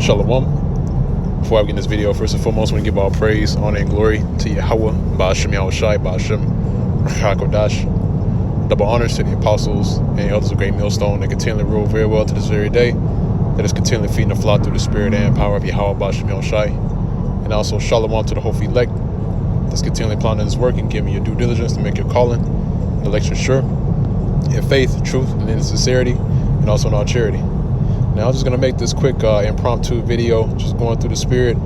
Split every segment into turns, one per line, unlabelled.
Shalom. Before I begin this video, first and foremost, I want to give all praise, honor, and glory to Yahweh, Ba'ashem Yahushai, Ba'ashem HaKodash. Double honors to the apostles and elders of Great Millstone that continually rule very well to this very day, that is continually feeding the flock through the spirit and power of Yahweh, Ba'ashem Yahushai. And also Shalom to the whole elect that's continually planning this work and giving your due diligence to make your calling and election sure, in faith, truth, and in sincerity, and also in all charity. Now I'm just going to make this quick impromptu video, just going through the spirit.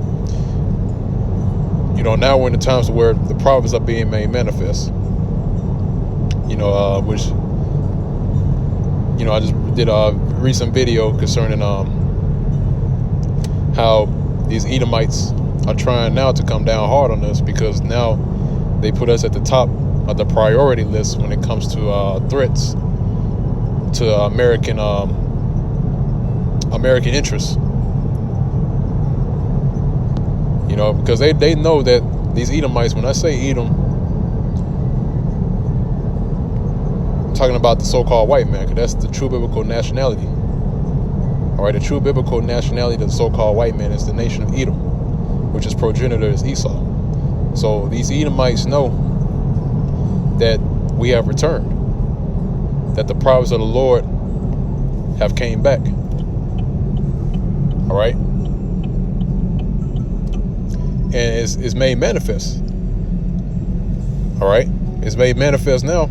You know, now we're in the times where the prophets are being made manifest. You know, which, you know, I just did a recent video concerning how these Edomites are trying now to come down hard on us, because now they put us at the top of the priority list when it comes to threats to American interests. You know, because they know that these Edomites, when I say Edom, I'm talking about the so-called white man, because that's the true biblical nationality. All right, the true biblical nationality of the so-called white man is the nation of Edom, which is progenitor is Esau. So these Edomites know that we have returned, that the prophets of the Lord have came back. All right, and it's made manifest. All right, it's made manifest now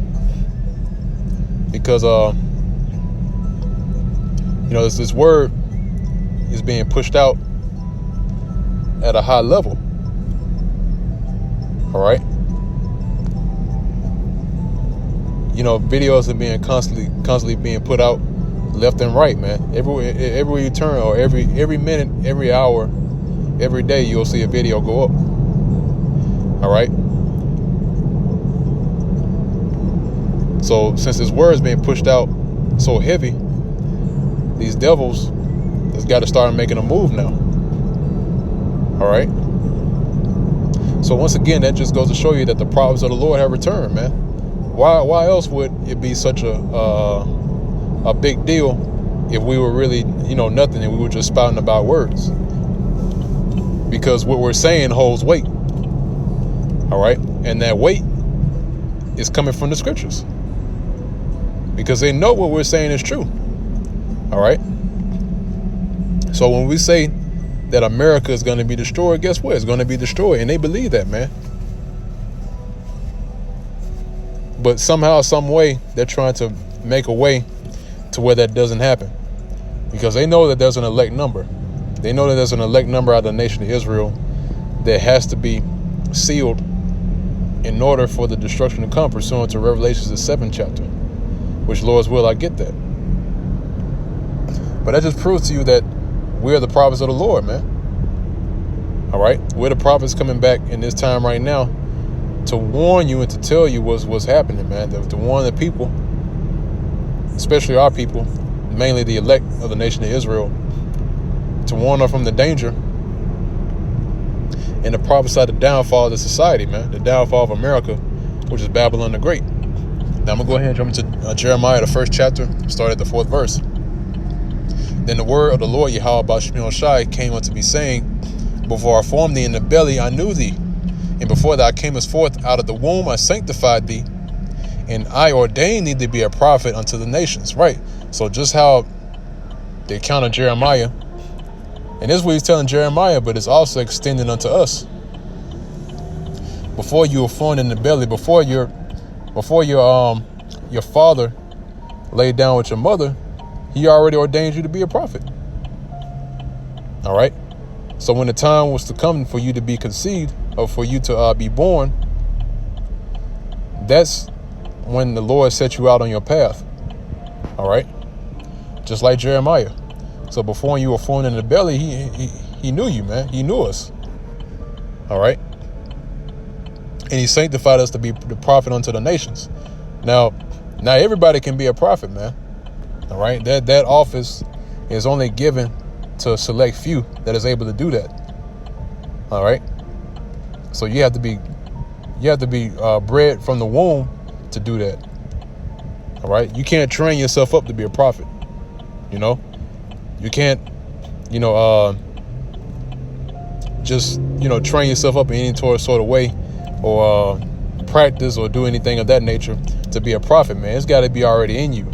because you know, this word is being pushed out at a high level. All right, you know, videos are being constantly being put out left and right, man. Everywhere you turn, or every minute, every hour, every day, you'll see a video go up. All right. So since this word is being pushed out so heavy, these devils has got to start making a move now. All right. So once again, that just goes to show you that the prophets of the Lord have returned, man. Why else would it be such a big deal if we were really, you know, nothing and we were just spouting about words? Because what we're saying holds weight. All right, and that weight is coming from the scriptures, because they know what we're saying is true. All right, so when we say that America is going to be destroyed, guess what? It's going to be destroyed, and they believe that, man. But somehow, some way, they're trying to make a way to where that doesn't happen, because they know that there's an elect number. They know that there's an elect number out of the nation of Israel that has to be sealed in order for the destruction to come, pursuant to Revelations, the 7th chapter, which, Lord's will, I get that. But that just proves to you that we're the prophets of the Lord, man. All right, we're the prophets coming back in this time right now to warn you and to tell you what's happening, man. To warn the people, especially our people, mainly the elect of the nation of Israel, to warn them from the danger and to prophesy the downfall of the society, man, the downfall of America, which is Babylon the Great. Now I'm gonna go ahead and jump into Jeremiah, the 1st chapter, start at the 4th verse. Then the word of the Lord Yahweh Ba'ashem Yahushai came unto me, saying, before I formed thee in the belly, I knew thee, and before thou camest forth out of the womb, I sanctified thee, and I ordained thee to be a prophet unto the nations. Right. So just how they counted Jeremiah, and this is what he's telling Jeremiah, but it's also extended unto us. Before you were formed in the belly, before your father laid down with your mother, he already ordained you to be a prophet. All right. So when the time was to come for you to be conceived, or for you to be born, that's when the Lord set you out on your path. All right. Just like Jeremiah. So before you were formed in the belly, he knew you, man. He knew us. All right. And he sanctified us to be the prophet unto the nations. Now everybody can be a prophet, man. All right. That office is only given to a select few that is able to do that. All right. So you have to be bred from the womb to do that. All right. You can't train yourself up to be a prophet. You know, you can't, just, train yourself up in any sort of way, or practice or do anything of that nature to be a prophet, man. It's got to be already in you.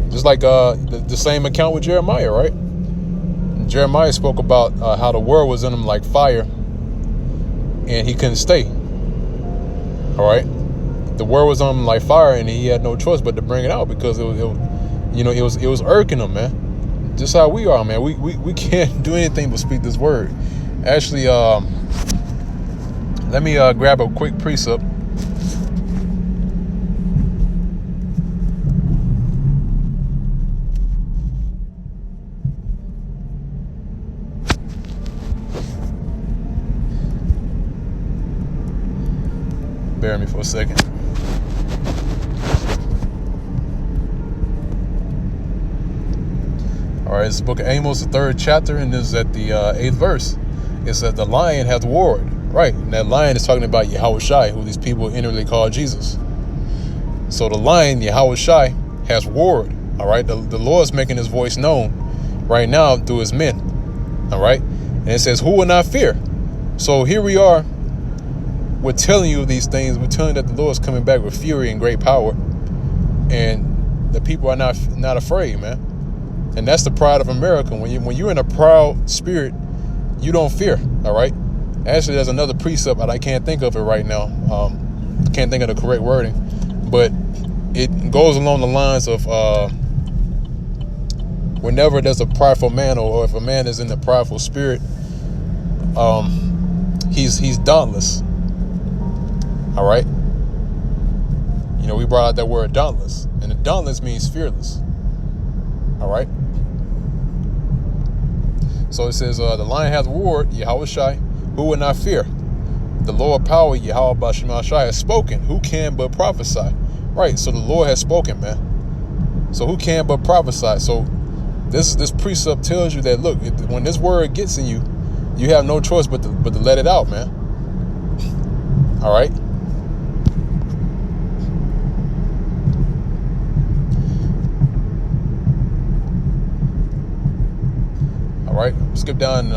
Just like the same account with Jeremiah, right? Jeremiah spoke about how the word was in him like fire, and he couldn't stay. All right, the word was on him like fire, and he had no choice but to bring it out, because it was irking him, man. Just how we are, man. We can't do anything but speak this word. Actually, let me grab a quick precept. Bear me for a second. All right, it's the book of Amos, the 3rd chapter, and this is at the 8th verse. It says, the lion hath warred. Right, and that lion is talking about Yahushai, who these people inwardly call Jesus. So the lion, Yahushai, has warred. All right, the Lord's making his voice known right now through his men. All right, and it says, who will not fear? So here we are. We're telling you these things. We're telling you that the Lord is coming back with fury and great power, and the people are not afraid, man. And that's the pride of America. When you're in a proud spirit, you don't fear. All right. Actually, there's another precept, but I can't think of it right now. Can't think of the correct wording, but it goes along the lines of whenever there's a prideful man, or if a man is in the prideful spirit, he's dauntless. All right. We brought out that word dauntless, and the dauntless means fearless. All right. So it says, the lion hath warred, Yahushai, who will not fear? The Lord power, Yahweh Bashim Shai, has spoken. Who can but prophesy? Right. So the Lord has spoken, man. So who can but prophesy? So this precept tells you that, look, when this word gets in you, you have no choice but to let it out, man. All right. All right, skip down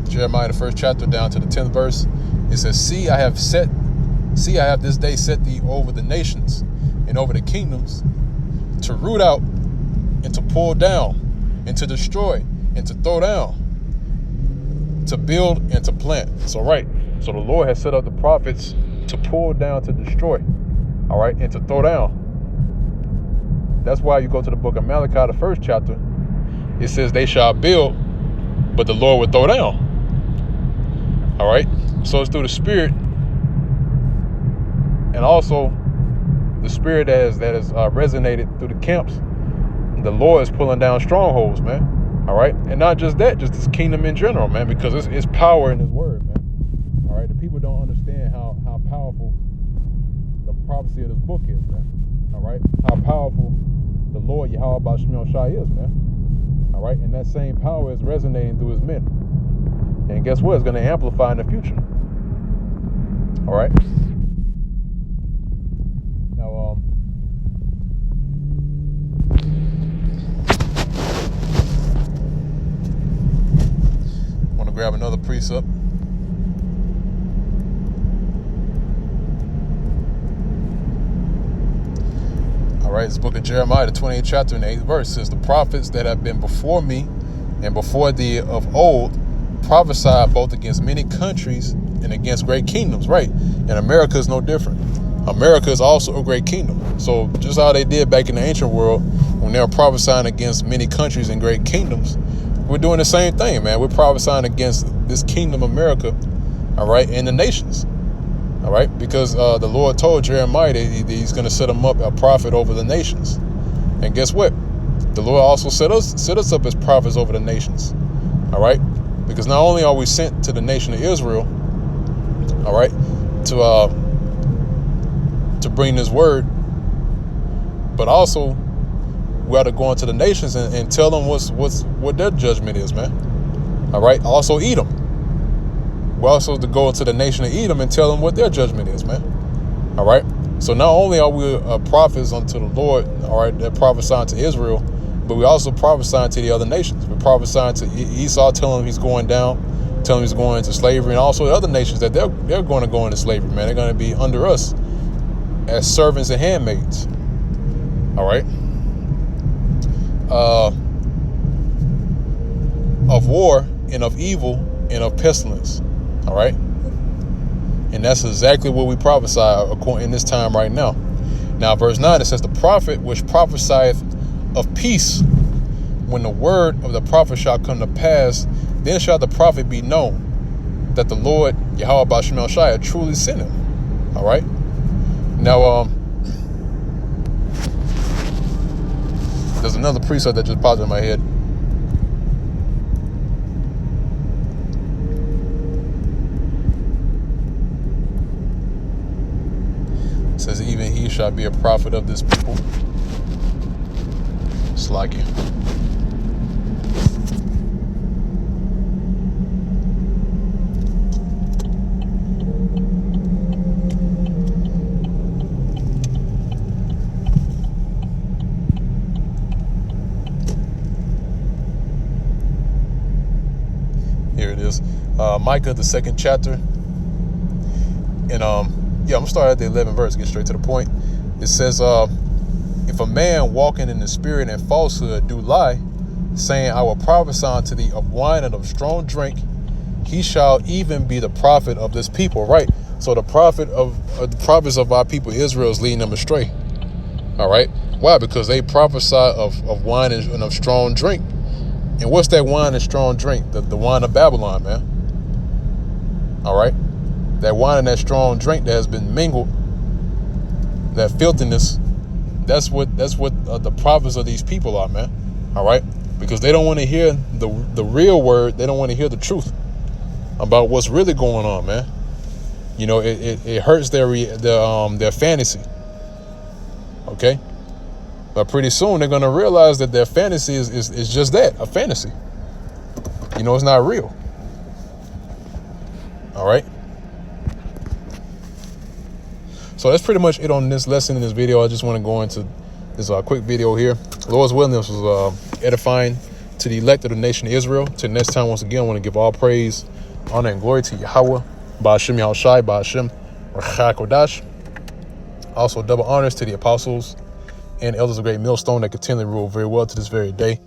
Jeremiah, the 1st chapter, down to the 10th verse. It says, See, I have this day set thee over the nations and over the kingdoms, to root out and to pull down and to destroy and to throw down, to build and to plant. So the Lord has set up the prophets to pull down, to destroy, all right, and to throw down. That's why you go to the book of Malachi, the 1st chapter. It says, they shall build, but the Lord will throw down. All right. So it's through the spirit, and also the spirit that has resonated through the camps. The Lord is pulling down strongholds, man. All right. And not just that, just this kingdom in general, man, because it's power in his word, man. All right. The people don't understand how powerful the prophecy of this book is, man. All right. How powerful the Lord Yahweh Bashim Shai is, man. All right, and that same power is resonating through his men. And guess what? It's going to amplify in the future. All right. Now, I want to grab another precept. All right, it's the book of Jeremiah, the 28th chapter and the 8th verse. Says, the prophets that have been before me and before thee of old prophesied both against many countries and against great kingdoms. Right. And America is no different. America is also a great kingdom. So just how they did back in the ancient world, when they were prophesying against many countries and great kingdoms, we're doing the same thing, man. We're prophesying against this kingdom, America, all right, and the nations. All right, because the Lord told Jeremiah that he's going to set him up a prophet over the nations. And guess what? The Lord also set us up as prophets over the nations. All right, because not only are we sent to the nation of Israel, all right, to bring this word, but also we got to go into the nations and tell them what their judgment is, man. All right, also Edom. We're also to go into the nation of Edom and tell them what their judgment is, man. All right. So not only are we prophets unto the Lord, all right, that prophesying to Israel, but we also prophesying to the other nations. We're prophesying to Esau, telling him he's going down. telling us going into slavery, and also the other nations that they're going to go into slavery, man. They're going to be under us as servants and handmaids. All right. Of war and of evil and of pestilence. All right. And that's exactly what we prophesy in this time right now. Now, verse 9, it says, the prophet which prophesieth of peace, when the word of the prophet shall come to pass, then shall the prophet be known that the Lord, Yahweh Ba'Shem El Shai, truly sent him. All right. Now, there's another precept that just popped in my head. It says, even he shall be a prophet of this people. Slack you. Here it is. Micah, the 2nd chapter. And I'm gonna start at the 11th verse, get straight to the point. It says, if a man walking in the spirit and falsehood do lie, saying, I will prophesy unto thee of wine and of strong drink, he shall even be the prophet of this people. Right. So the prophets of our people Israel is leading them astray. All right. Why? Because they prophesy of wine and of strong drink. And what's that wine and strong drink? The wine of Babylon, man. All right. That wine and that strong drink that has been mingled, that filthiness, that's what the prophets of these people are, man. All right. Because they don't want to hear the real word. They don't want to hear the truth about what's really going on, man. You know, it hurts their fantasy. Okay. But pretty soon they're going to realize that their fantasy is just that, a fantasy. You know, it's not real. All right. So that's pretty much it on this lesson in this video. I just want to go into this quick video here. Lord's willing, this was edifying to the elect of the nation of Israel. Till next time, once again, I want to give all praise, honor, and glory to Yahweh, Ba'Shem Yahweh Shai, Ba'Shem Rachai Kodash. Also, double honors to the apostles and elders of Great Millstone that continually rule very well to this very day.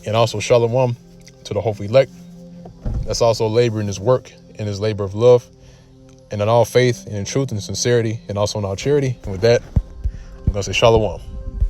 And also shalom to the hopeful elect. That's also laboring his work and his labor of love, and in all faith and in truth and sincerity, and also in all charity. And with that, I'm going to say shalom.